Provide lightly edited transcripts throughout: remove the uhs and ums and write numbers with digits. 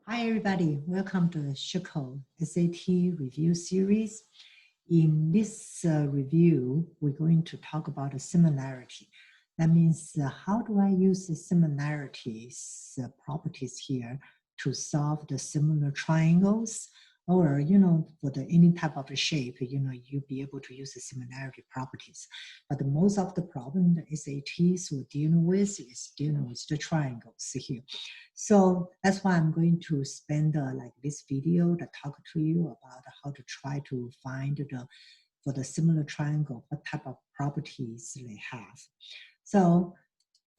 Hi everybody, welcome to the Shiko SAT review series. In this review, we're going to talk about a similarity. That means how do I use the similarities properties here to solve the similar triangles? Or, for any type of shape, you'll be able to use the similarity properties. But most of the problem the SATs will dealing with is dealing with the triangles here. So that's why I'm going to spend like this video to talk to you about how to try to find for the similar triangle, what type of properties they have. So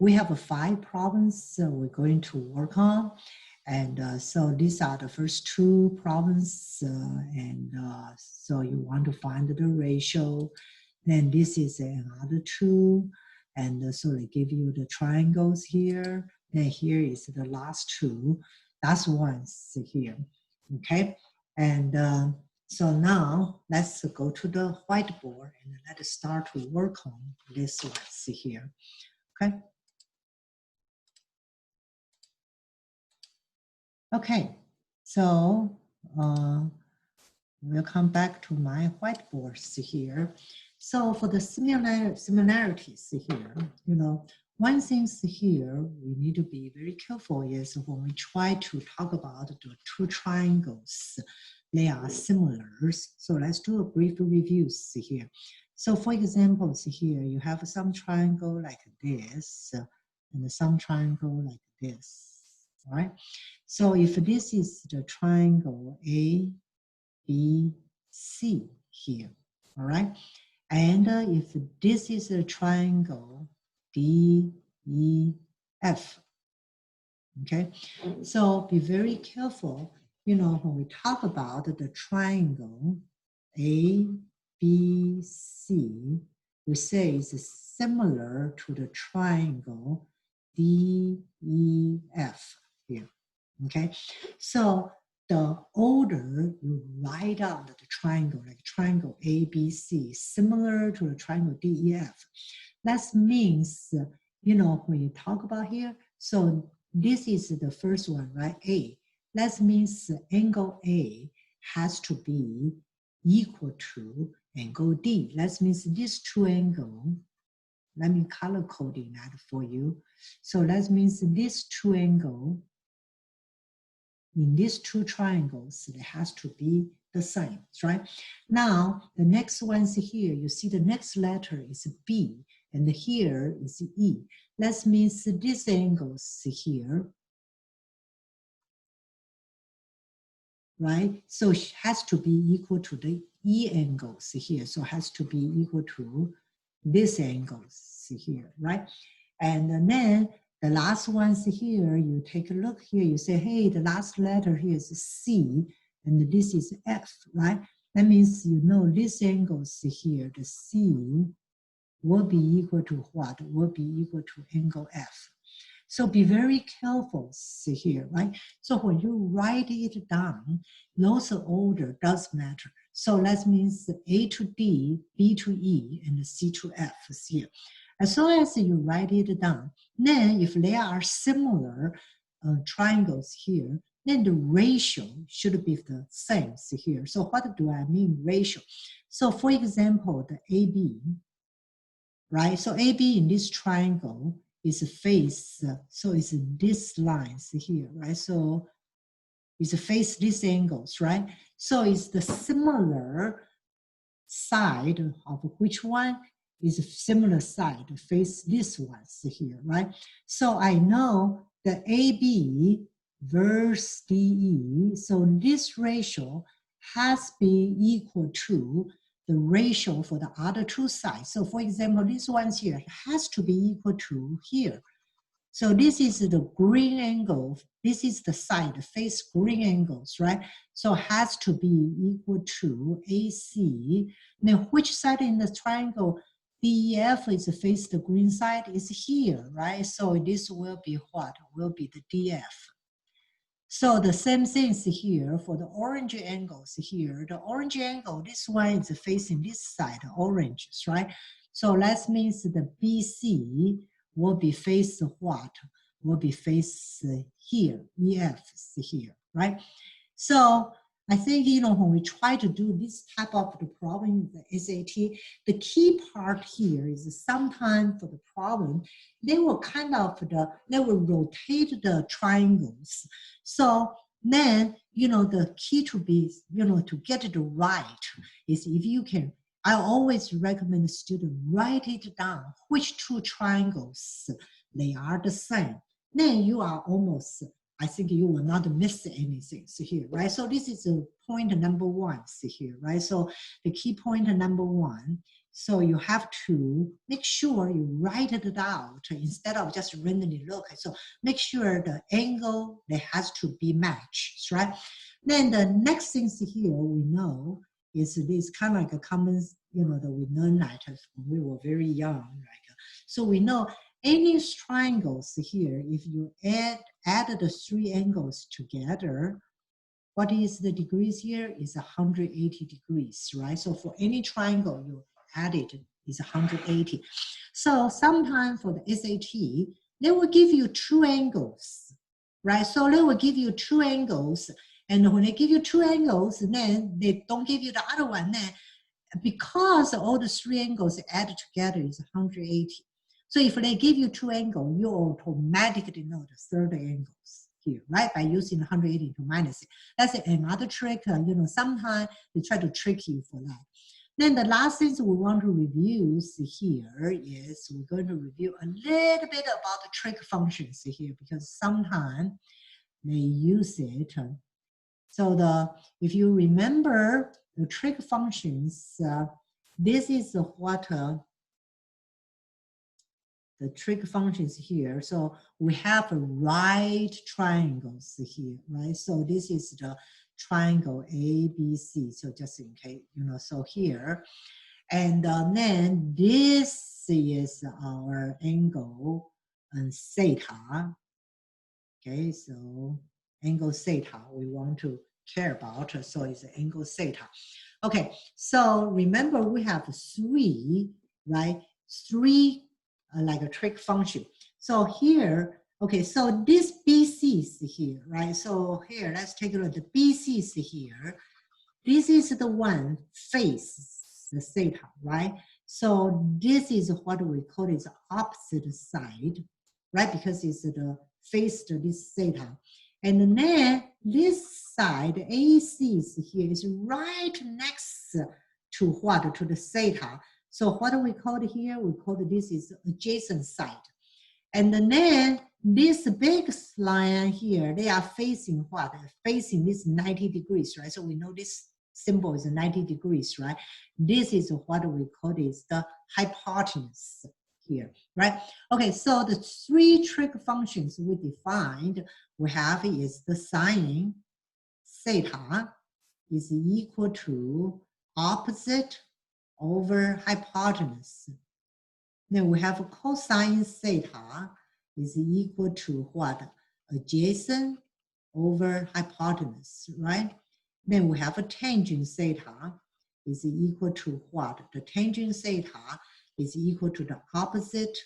we have 5 problems we're going to work on. And so these are the first 2 problems. So you want to find the ratio. Then this is another 2. And so they give you the triangles here. Then here is the last 2. That's ones here. Okay. And so now let's go to the whiteboard and let's start to work on this ones here. Okay. Okay, so we'll come back to my whiteboards here. So for the similarities here, one thing here we need to be very careful is when we try to talk about the 2 triangles, they are similar. So let's do a brief review here. So for examples here, you have some triangle like this and some triangle like this. All right. So if this is the triangle A, B, C here, all right? And if this is a triangle D, E, F, okay? So be very careful, when we talk about the triangle A, B, C, we say it's similar to the triangle D, E, F here. Okay, so the order you write down the triangle, like triangle ABC, similar to the triangle DEF. That means, when you talk about here, so this is the first one, right? A. That means angle A has to be equal to angle D. That means these 2 angles, let me color coding that for you. So that means these 2 angles, in these 2 triangles, it has to be the same, right? Now, the next ones here, you see the next letter is B, and here is E. That means these angles here, right? So it has to be equal to the E angles here. So it has to be equal to these angles here, right? And then the last ones here, you take a look here, you say, hey, the last letter here is C, and this is F, right? That means these angles here, the C will be equal to what? Will be equal to angle F. So be very careful here, right? So when you write it down, those order does matter. So that means A to D, B to E, and C to F is here. As long as you write it down, then if they are similar triangles here, then the ratio should be the same here. So what do I mean ratio? So for example, the AB, right? So AB in this triangle is a face, so it's this lines here, right? So it's a face these angles, right? So it's the similar side of which one is a similar side face this ones here, right? So I know the AB versus DE, so this ratio has been equal to the ratio for the other 2 sides. So for example, this ones here has to be equal to here. So this is the green angle. This is the side, face green angles, right? So has to be equal to AC. Now, which side in the triangle DEF is face the green side is here, right? So this will be what? Will be the DF. So the same things here for the orange angles here. The orange angle, this one is facing this side, oranges, right? So that means the BC will be face what? Will be face here, EF here, right? So I think, you know, when we try to do this type of the problem, the SAT, the key part here is sometimes for the problem, they will kind of, they will rotate the triangles. So then, you know, the key to be, you know, to get it right is if you can, I always recommend the student write it down, which two triangles, they are the same. Then you are almost, I think you will not miss anything. See here, right? So this is a point number one, see here, right? So the key point number one, so you have to make sure you write it out instead of just randomly look. So make sure the angle, that has to be matched, right? Then the next things here we know is this kind of like a common, you know, that we learned that when we were very young, right? So we know any triangles here, if you add the three angles together, what is the degrees here? Is 180 degrees, right? So for any triangle you add it is 180. So sometimes for the SAT, they will give you two angles, right? So they will give you two angles, and when they give you two angles, then they don't give you the other one. Then because all the three angles added together is 180. So if they give you two angles, you automatically know the third angles here, right? By using 180 to minus it. That's another trick. You know, sometimes they try to trick you for that. Then the last things we want to review here is we're going to review a little bit about the trig functions here, because sometimes they use it. So if you remember the trig functions, this is what the trig functions here. So we have right triangles here, right? So this is the triangle ABC. So just in case, you know, so here. And then this is our angle and theta. Okay, so angle theta we want to care about. So it's angle theta. Okay, so remember we have three, right? Three like a trig function. So here, okay, so this BC is here, right? So here, let's take a look. The BC is here. This is the one face the theta, right? So this is what we call it the opposite side, right? Because it's the face to this theta. And then this side, AC is here, is right next to what? To the theta. So what do we call it here? We call it this is adjacent side. And then this big line here, they are facing what? Facing this 90 degrees, right? So we know this symbol is 90 degrees, right? This is what we call is the hypotenuse here, right? Okay, so the three trig functions we defined, we have is the sine theta is equal to opposite over hypotenuse. Then we have cosine theta is equal to what? Adjacent over hypotenuse, right? Then we have a tangent theta is equal to what? The tangent theta is equal to the opposite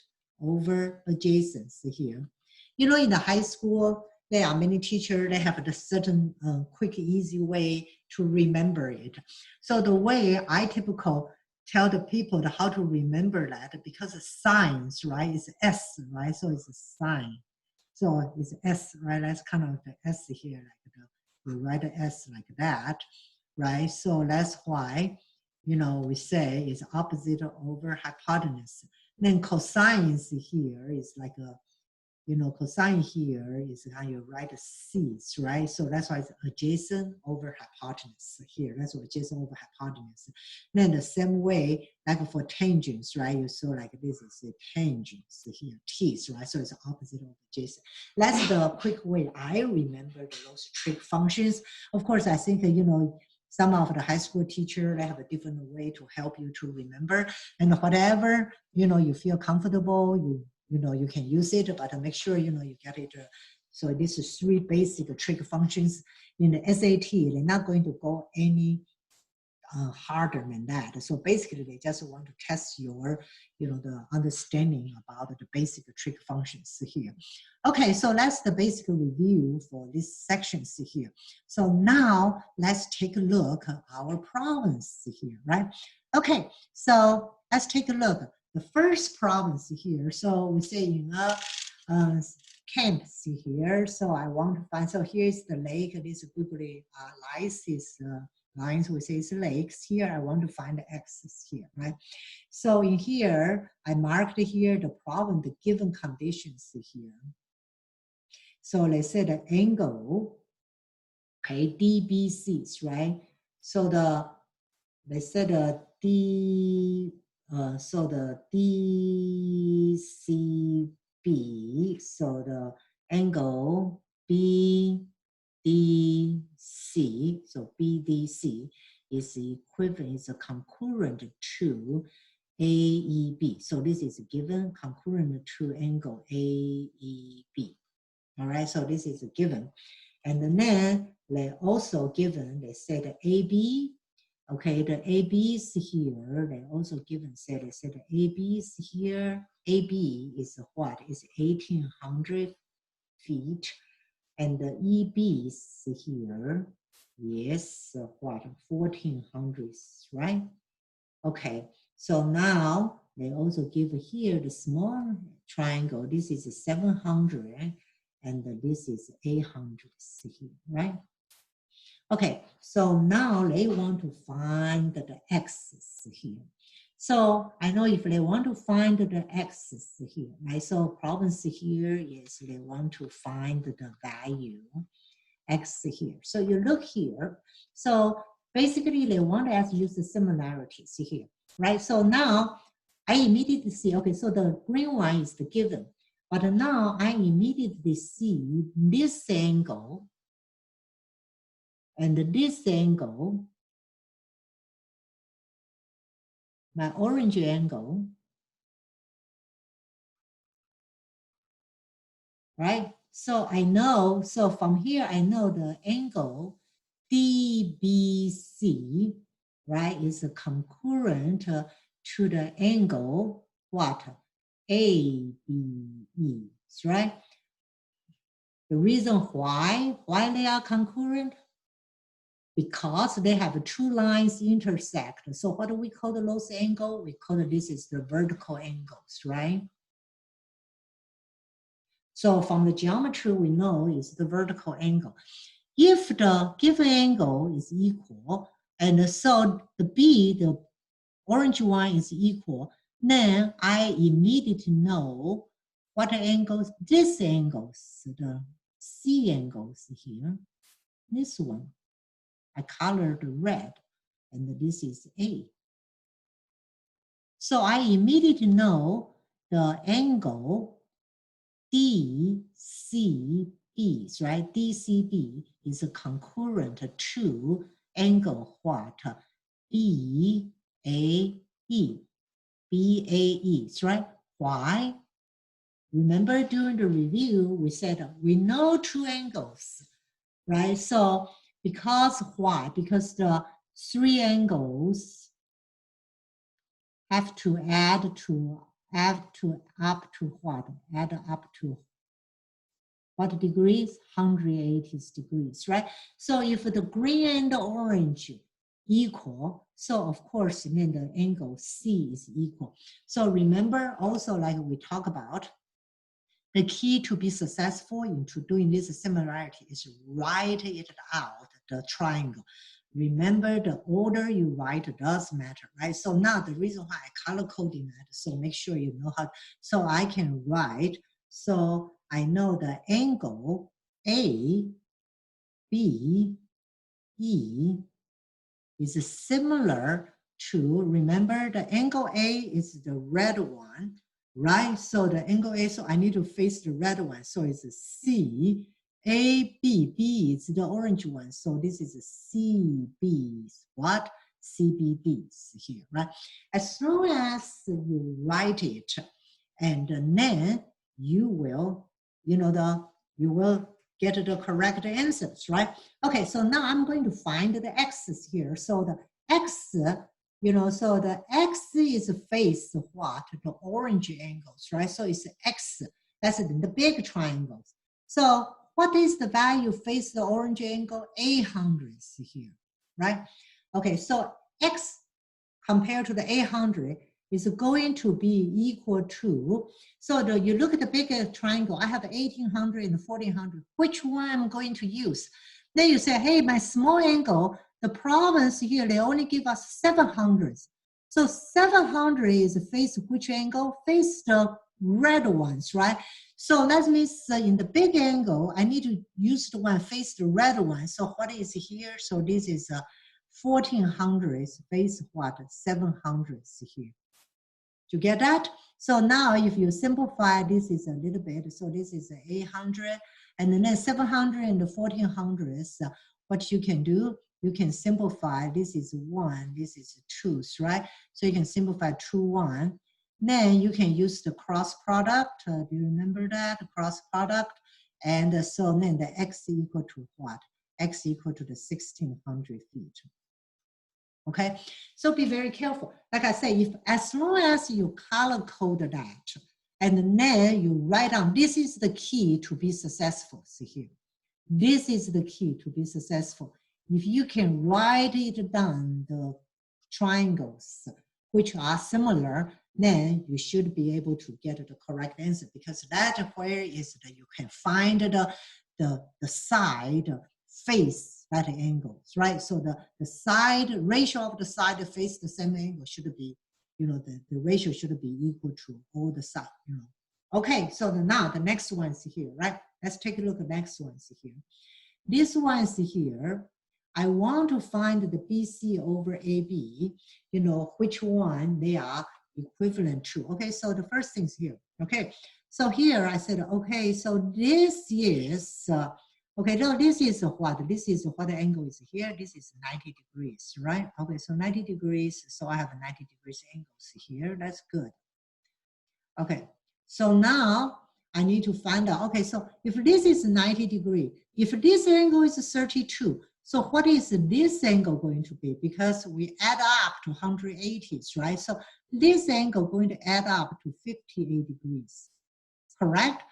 over adjacent here. You know, in the high school, there are many teachers, they have a certain quick, easy way to remember it. So the way I typically tell the people how to remember that, because the signs, right, is S, right? So it's a sign. So it's S, right? That's kind of the S here, like we write the S like that, right? So that's why, you know, we say it's opposite over hypotenuse. Then cosine here is like a, you know, cosine here is how you write C's, right? So that's why it's adjacent over hypotenuse here. That's what adjacent over hypotenuse. Then the same way, like for tangents, right? You saw like this is a tangents here, T's, right? So it's opposite of adjacent. That's the quick way I remember those trig functions. Of course, I think, you know, some of the high school teachers, they have a different way to help you to remember. And whatever, you know, you feel comfortable, you know, you can use it, but make sure, you know, you get it. So this is three basic trig functions in the SAT. They're not going to go any harder than that. So basically, they just want to test your, the understanding about the basic trig functions here. Okay, so that's the basic review for this sections here. So now let's take a look at our problems here, right? Okay, so let's take a look. The first problem here. So we say in a camp here. So I want to find. So here's the lake. This googly lies is lines. We say it's lakes. Here I want to find the axis here, right? So in here I marked here the problem, the given conditions here. So let's say the angle, okay, DBCs, right? So let's say the so the DCB, so the angle BDC, so BDC is equivalent, is a concurrent to AEB. So this is given concurrent to angle AEB. All right, so this is a given. And then they also given, they say the AB, okay, the ABs here, they also given, say the ABs here, AB is what? Is 1,800 feet. And the EBs here is what? 1,400, right? Okay, so now they also give here the small triangle. This is 700 and this is 800 here, right? Okay, so now they want to find the axis here. So I know if they want to find the axis here, right? So problems here is they want to find the value x here. So you look here. So basically they want us to use the similarities here, right? So now I immediately see, okay, so the green one is the given, but now I immediately see this angle and this angle, my orange angle, right? So I know, so from here I know the angle DBC, right, is a concurrent to the angle, what? ABE, right? The reason why they are concurrent? Because they have two lines intersect. So what do we call the those angle? We call this is the vertical angles, right? So from the geometry we know is the vertical angle. If the given angle is equal, and so the B, the orange one is equal, then I immediately know what angles, this angles, the C angles here, this one, I colored red, and this is A. So I immediately know the angle DCB, right? DCB is a concurrent to angle what? BAE, right? Why? Remember during the review, we said we know two angles, right? So because why? Because the three angles have to add up to what? Add up to what degrees? 180 degrees, right? So if the green and the orange equal, so of course then the angle C is equal. So remember also, like we talk about, the key to be successful into doing this similarity is write it out, the triangle. Remember the order you write does matter, right? So now the reason why I color coding that, so make sure you know how, so I can write, so I know the angle A, B, E is similar to, remember the angle A is the red one, right? So the angle A, so I need to face the red one. So it's a C, A, B, B is the orange one. So this is a CB, what? CBDs here, right? As long as you write it, and then you will, you will get the correct answers, right? Okay, so now I'm going to find the x's here. So the X, you know, so the X is face what? The orange angles, right? So it's X, that's the big triangles. So what is the value face the orange angle? 800 here, right? Okay, so X compared to the 800 is going to be equal to, so you look at the bigger triangle, I have 1800 and 1400, which one I'm going to use? Then you say, hey, my small angle, the province here, they only give us 700. So 700 is face which angle? Face the red ones, right? So that means in the big angle, I need to use the one face the red one. So what is here? So this is 1400 face what? 700 here. Do you get that? So now if you simplify, this is a little bit. So this is 800 and then 700 and 1400. What you can do, you can simplify. This is 1, this is 2, right? So you can simplify 2, 1. Then you can use the cross product. Do you remember that? The cross product. And so then the X equal to what? X equal to the 1600 feet. Okay, so be very careful. Like I say, if as long as you color code that, and then you write down, this is the key to be successful. See here, this is the key to be successful. If you can write it down, the triangles which are similar, then you should be able to get the correct answer, because that's where is that you can find the side face at angles, right? So the side ratio of the side face the same angle should be, you know, the ratio should be equal to all the side, you know. Okay, so now the next one's here, right? Let's take a look at the next one's here. This one's here, I want to find the BC over AB, you know, which one they are equivalent to. Okay, so the first thing's here, okay? So here I said, okay, so this is, okay, no, this is what? This is what the angle is here. This is 90 degrees, right? Okay, so 90 degrees. So I have 90 degrees angles here. That's good. Okay, so now I need to find out. Okay, so if this is 90 degree, if this angle is 32, so what is this angle going to be? Because we add up to 180s, right? So this angle going to add up to 58 degrees, correct?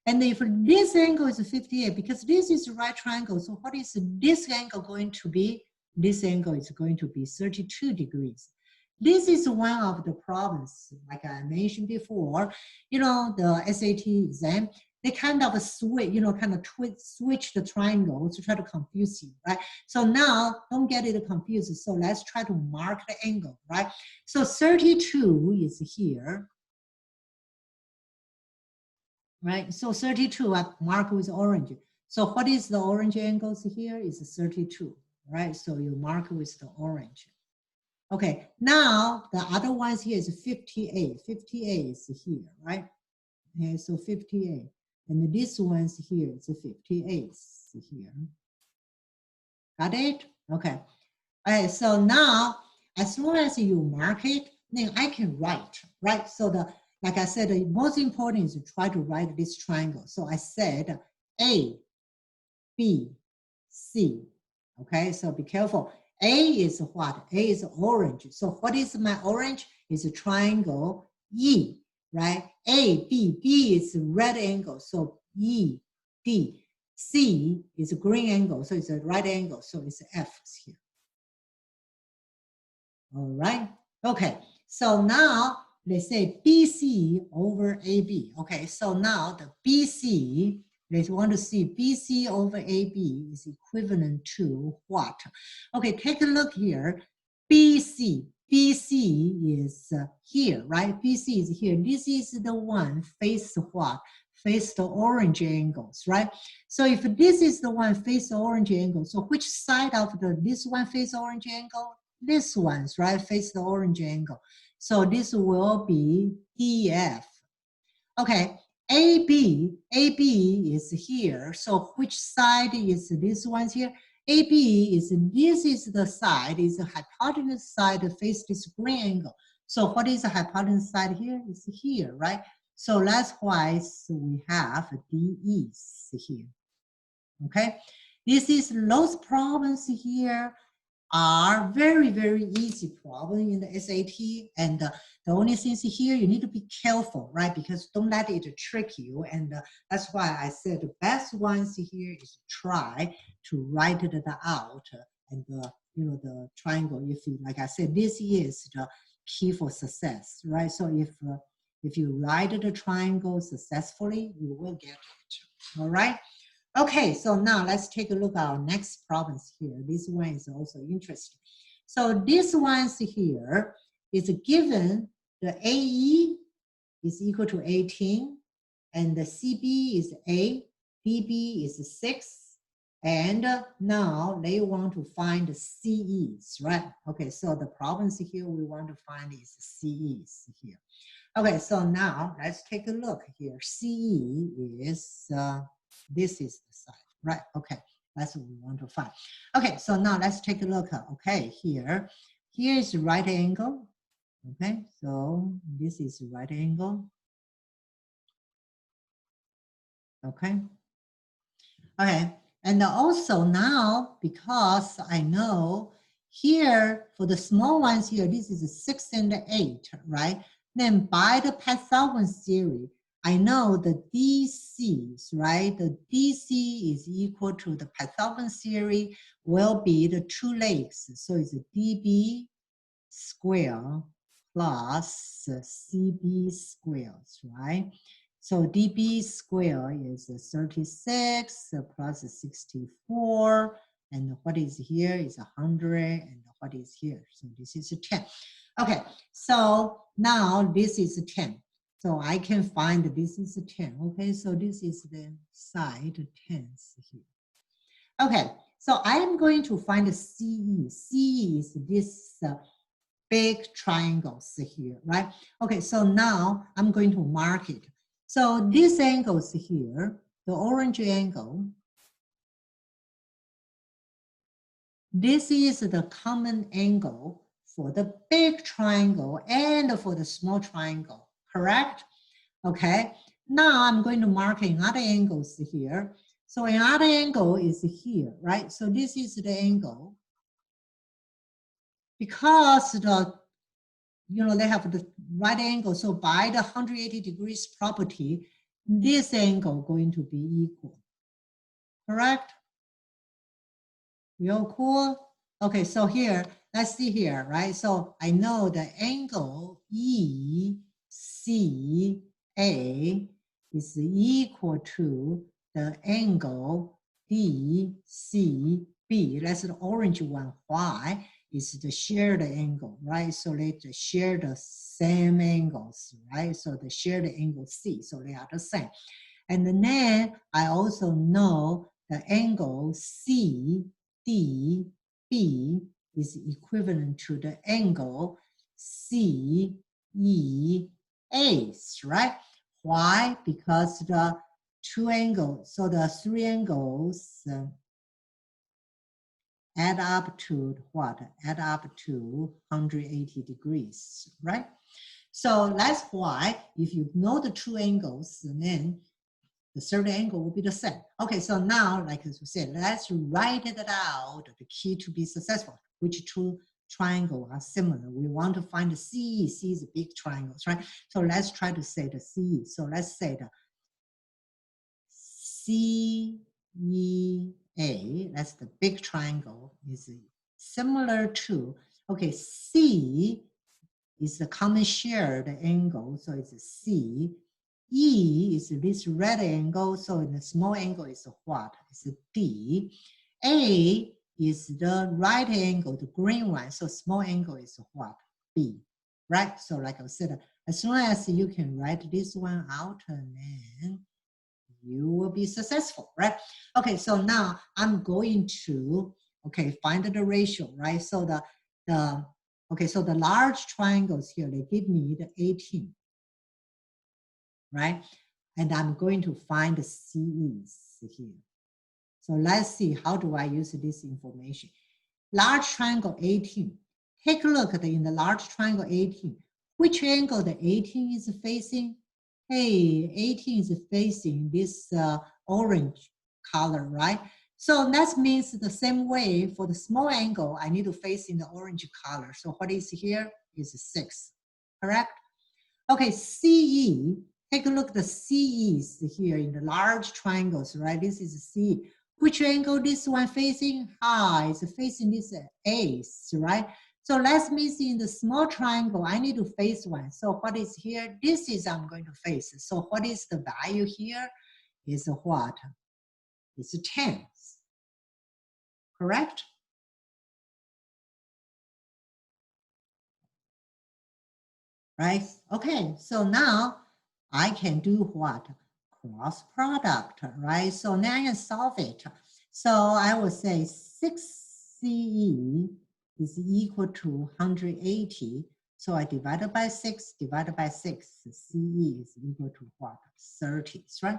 And if this angle is 58, because this is a right triangle, so what is this angle going to be? This angle is going to be 32 degrees. This is one of the problems, like I mentioned before, you know, the SAT exam, they kind of switch, you know, kind of switch the triangle to try to confuse you, right? So now, don't get it confused. So let's try to mark the angle, right? So 32 is here. Right, so 32 I mark with orange. So what is the orange angles here? Is 32, right? So you mark with the orange. Okay, now the other ones here is 58. 58 is here, right? Okay, so 58. And this one's here is 58 here. Got it? Okay. All right, so now as long as you mark it, then I can write, right? So like I said, the most important is to try to write this triangle. So I said A, B, C. Okay, so be careful. A is what? A is orange. So what is my orange? It's a triangle E, right? A, B, B is red angle. So E, D. C is a green angle. So it's a right angle. So it's F here. All right. Okay. So now let's say BC over AB. Okay. So now the BC, let's want to see BC over AB is equivalent to what? Okay. Take a look here. BC is here, right? BC is here. This is the one face what? Face the orange angles, right? So if this is the one face the orange angle, so which side of this one face orange angle? This one's, right? Face the orange angle. So this will be DF. Okay, AB is here. So which side is this one's here? AB is, this is the side, is the hypotenuse side face this green angle. So what is the hypotenuse side here? It's here, right? So that's why we have DE here. Okay, this is those problems here. are very, very easy problem in the SAT. And the only things here, you need to be careful, right? Because don't let it trick you. And that's why I said the best ones here is try to write it out. And you know, the triangle, if you, like I said, this is the key for success, right? So if you write the triangle successfully, you will get it, all right? Okay, so now let's take a look at our next problems here. This one is also interesting. So this one's here is given the AE is equal to 18, and the CB is 8, DB is 6, and now they want to find the CEs, right? Okay, so the problems here we want to find is CEs here. Okay, so now let's take a look here. CE is, this is the side, right? Okay, that's what we want to find. Okay, so now let's take a look. Okay, here is right angle. Okay, so this is right angle. Okay. Okay, and also now, because I know here for the small ones here, this is 6 and 8, right? Then by the Pythagorean theory, I know the DCs, right? The DC is equal to the Pythagorean theory will be the two legs. So it's DB square plus CB squares, right? So DB square is 36 plus 64, and what is here is 100, and what is here? So this is 10. Okay, so now this is 10. So I can find this is 10. Okay, so this is the side 10s here. Okay, so I am going to find the CE. CE is this big triangles here, right? Okay, so now I'm going to mark it. So these angles here, the orange angle, this is the common angle for the big triangle and for the small triangle, correct? Okay, now I'm going to mark another angles here. So another angle is here, right? So this is the angle. Because they have the right angle, so by the 180 degrees property, this angle going to be equal, correct? We all cool? Okay, so here, let's see here, right? So I know the angle ECA is equal to the angle DCB. That's the orange one. Why? Is the shared angle, right? So they share the same angles, right? So they share the angle C, so they are the same. And then I also know the angle CDB is equivalent to the angle CEA, right? Why? Because the two angles, so the three angles add up to what? Add up to 180 degrees, right? So that's why if you know the two angles, then the third angle will be the same. Okay, so now, like as we said, let's write it out, the key to be successful. Which two triangles are similar? We want to find the CE. C is big triangles, right? So let's try to say the CE. So let's say the CEA, that's the big triangle, is similar to, okay, C is the common shared angle, so it's a C. E is this red angle, so the small angle is what? It's a D. A is the right angle, the green one, so small angle is what? B, right? So like I said, as soon as you can write this one out, and then you will be successful, right? Okay, so now I'm going to, okay, find the ratio, right? So okay, so the large triangles here, they give me the 18, right? And I'm going to find the CEs here. So let's see, how do I use this information? Large triangle 18. Take a look at in the large triangle 18. Which angle the 18 is facing? Hey, 18 is facing this orange color, right? So that means the same way for the small angle, I need to face in the orange color. So what is here is 6, correct? Okay, CE, take a look at the CEs here in the large triangles, right? This is CE. Which angle this one facing? It's facing this ace, right? So let's means in the small triangle, I need to face one. So what is here? This is I'm going to face. So what is the value here? Is what? It's 10, correct? Right? Okay, so now I can do what? Cross product, right? So now I can solve it. So I will say 6CE is equal to 180. So I divided by 6, divided by 6, CE is equal to what? 30, right?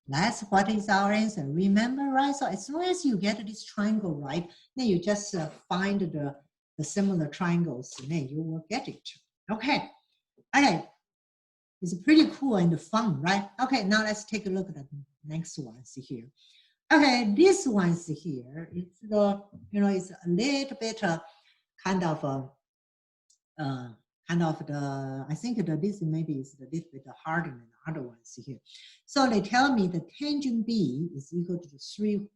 That's what is our answer. Remember, right? So as soon as you get this triangle right, then you just find the similar triangles, and then you will get it. Okay. Okay. It's pretty cool and fun, right? Okay, now let's take a look at the next ones here. Okay, this one's here, it's the, it's a little bit I think that this maybe is a little bit harder than the other ones here. So they tell me the tangent B is equal to 3/4.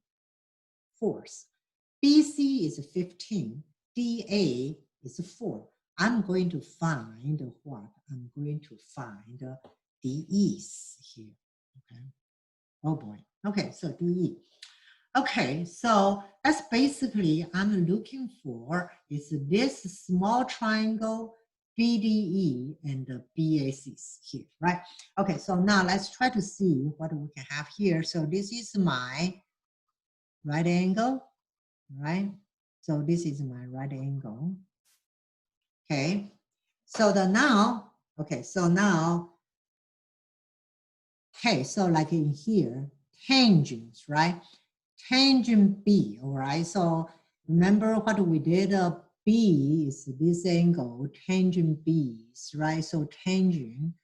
BC is 15, DA is 4. I'm going to find what? I'm going to find DEs here, okay? Oh boy, okay, so DE. Okay, so that's basically I'm looking for is this small triangle BDE and the BACs here, right? Okay, so now let's try to see what we can have here. So this is my right angle, right? So this is my right angle. Okay, so so like in here, tangents, right? Tangent B, all right? So remember what we did, B is this angle, tangent B, right? So tangent,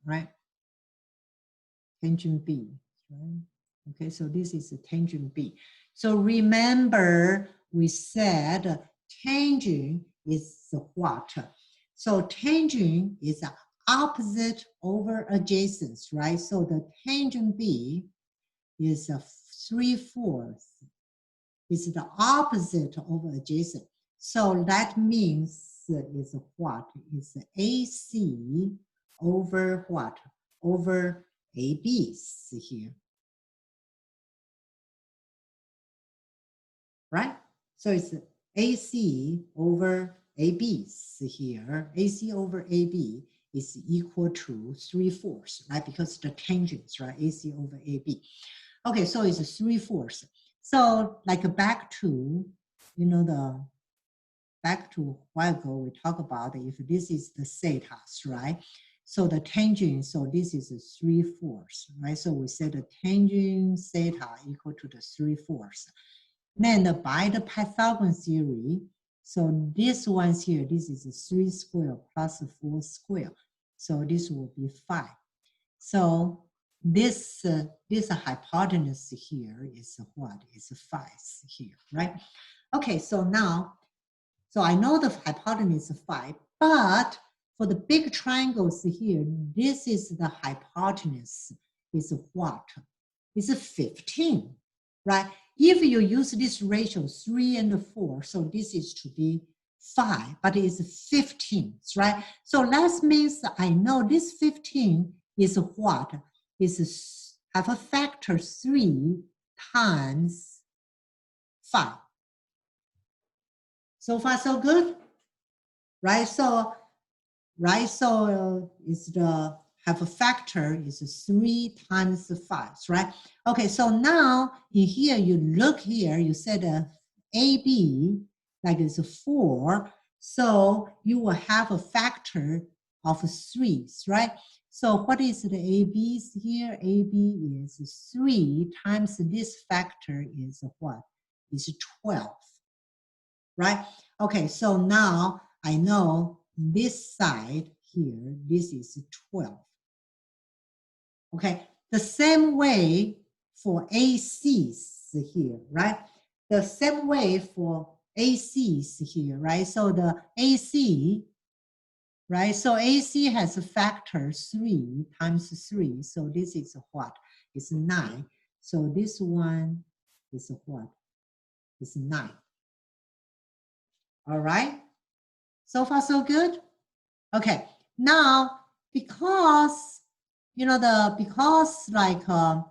right? Tangent B, right? Okay, so this is a tangent B. So remember we said tangent is what? So tangent is opposite over adjacent, right? So the tangent B is 3/4. It's the opposite of adjacent. So that means is what? It's AC over what? Over ABs here. Right? So it's AC over ABs here. AC over AB is equal to 3/4, right? Because the tangents, right? AC over AB. Okay, so it's 3/4. So like back to, back to a while ago, we talked about if this is the thetas, right? So the tangent, so this is 3/4, right? So we said the tangent theta equal to the 3/4. Then by the Pythagorean theory, so this one's here, this is 3 squared plus 4 squared. So this will be 5. So this hypotenuse here is what? Is 5 here, right? Okay, so now, so I know the hypotenuse is 5, but for the big triangles here, this is the hypotenuse is what? It's 15, right? If you use this ratio 3 and 4, so this is to be 5, but it's 15, right? So that means I know this 15 is what? Is have a factor 3 times 5. So far, so good, right? So it's the have a factor is 3 times 5, right? Okay, so now in here, you look here, you said AB, like it's 4. So you will have a factor of 3, right? So what is the AB's here? AB is 3 times this factor is what? Is 12, right? Okay, so now I know this side here, this is 12. Okay, the same way for ACs, here, right? The same way for AC is here, right? So the AC, right? So AC has a factor 3 times 3. So this is what? It's 9. So this one is what? It's 9. All right? So far, so good? Okay. Now, because, you know, because like the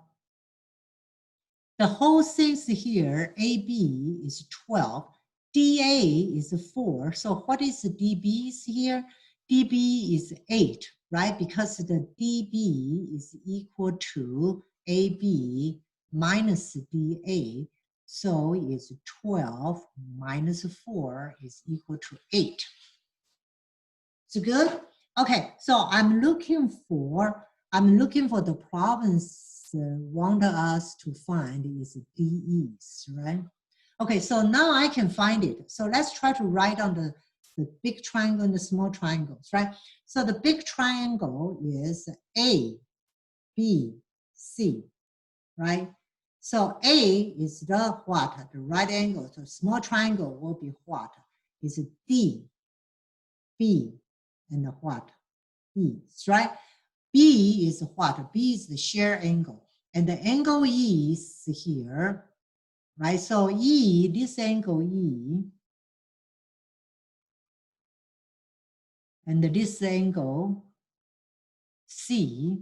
whole thing here, AB is 12, DA is 4. So what is the DB here? DB is 8, right? Because the DB is equal to AB minus DA. So it's 12 minus 4 is equal to 8. It's good? Okay, so I'm looking for the problems want us to find is DEs, right? Okay, so now I can find it. So let's try to write on the big triangle and the small triangles, right? So the big triangle is A, B, C, right? So A is the what? The right angle. So small triangle will be what? Is D, B, and the what? E, right? B is what? B is the shear angle. And the angle E is here, right? So E, this angle E, and this angle C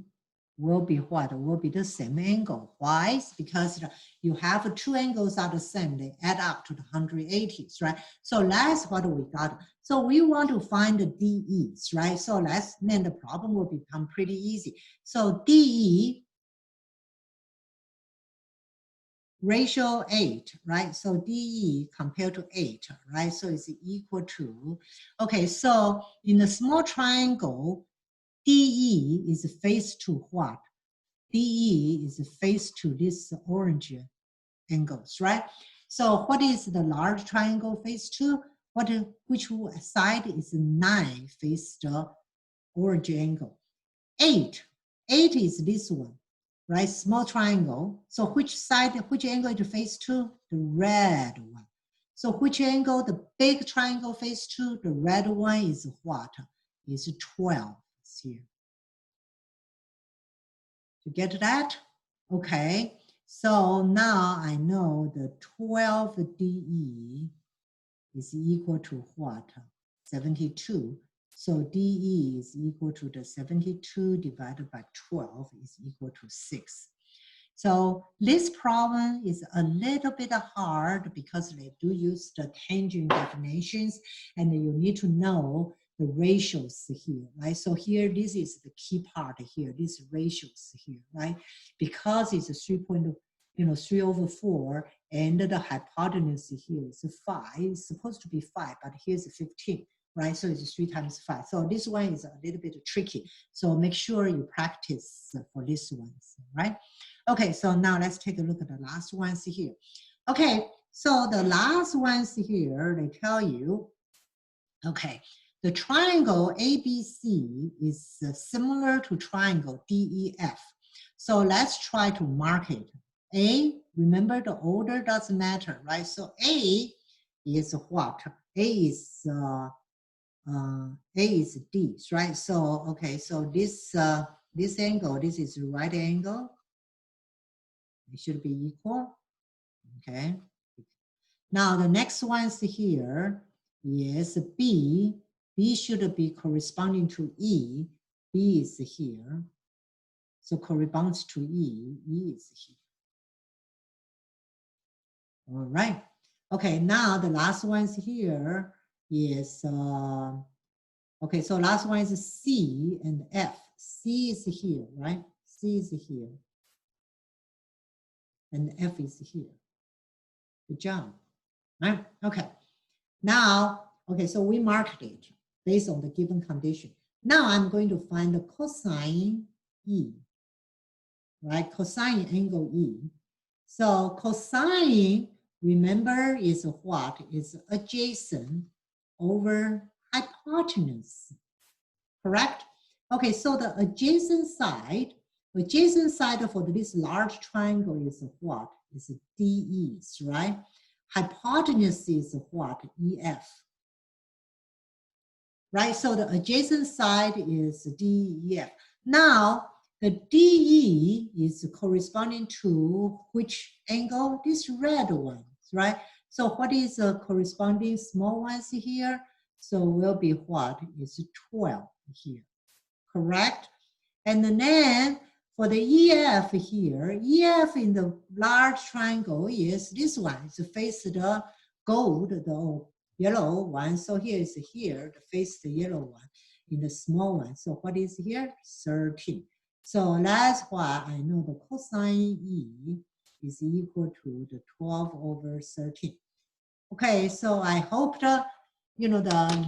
will be what? Will be the same angle. Why? Because you have two angles are the same. They add up to the 180s, right? So that's what we got. So we want to find the DEs, right? So then the problem will become pretty easy. So DE ratio 8, right? So DE compared to 8, right? So it's equal to, okay, so in the small triangle, DE is face to what? DE is face to this orange angles, right? So what is the large triangle face to? Which side is 9 face the orange angle? 8 is this one, right? Small triangle. So which angle it face to? The red one. So which angle the big triangle face to? The red one is what? Is 12 here. You get that? Okay. So now I know the 12 DE is equal to what? 72. So DE is equal to the 72 divided by 12 is equal to 6. So this problem is a little bit hard because they do use the tangent definitions and you need to know the ratios here, right? So here, this is the key part here, these ratios here, right? Because it's a 3/4 and the hypotenuse here is 5. It's supposed to be 5, but here's 15, right? So it's 3 times 5. So this one is a little bit tricky. So make sure you practice for this one, right? Okay, so now let's take a look at the last ones here. Okay, so the last ones here, they tell you, okay, the triangle ABC is similar to triangle DEF. So let's try to mark it. A, remember the order doesn't matter, right? So A is what? A is D, right? So, okay, so this angle, this is the right angle. It should be equal, okay? Now the next ones here is B. B should be corresponding to E. B is here. So corresponds to E. E is here. All right. Okay, now the last ones here is, okay, so last one is C and F. C is here, right? C is here. And F is here. Good job. Right? Okay. Now, okay, so we marked it based on the given condition. Now I'm going to find the cosine E, right? Cosine angle E. So cosine, remember, is what? Is adjacent over hypotenuse, correct? Okay, so the adjacent side for this large triangle is what? is DEs, right? Hypotenuse is what? EF. Right, so the adjacent side is DEF. Now, the DE is corresponding to which angle? This red one, right? So what is the corresponding small ones here? So will be what? Is 12 here, correct? And then for the EF here, EF in the large triangle is this one. It's face the gold, the yellow one. So here is here, the face the yellow one in the small one. So what is here? 13. So that's why I know the cosine E is equal to the 12 over 13. Okay, so I hope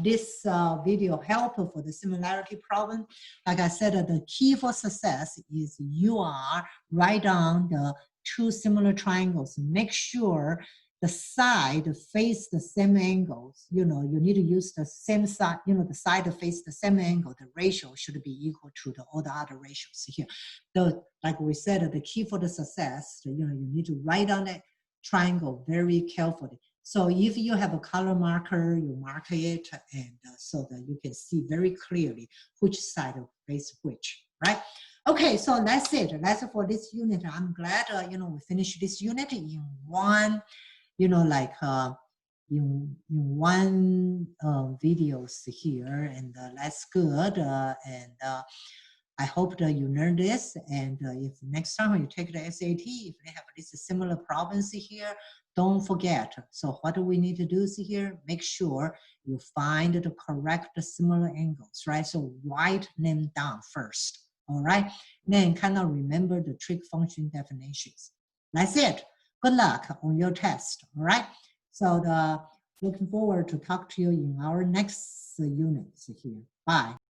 this video helpful for the similarity problem. Like I said, the key for success is you are write down the two similar triangles. Make sure the side face the same angles. You need to use the same side. The side face the same angle. The ratio should be equal to all the other ratios here. So, like we said, the key for the success. You need to write down that triangle very carefully. So if you have a color marker, you mark it, and so that you can see very clearly which side face which, right? Okay, so that's it. That's for this unit. I'm glad, we finished this unit in one, in one videos here, and that's good. I hope that you learn this, and if next time when you take the SAT, if they have this similar problems here, don't forget. So what do we need to do here? Make sure you find the correct similar angles, right? So write them down first, all right? Then kind of remember the trig function definitions. That's it. Good luck on your test, all right? So looking forward to talk to you in our next units here. Bye.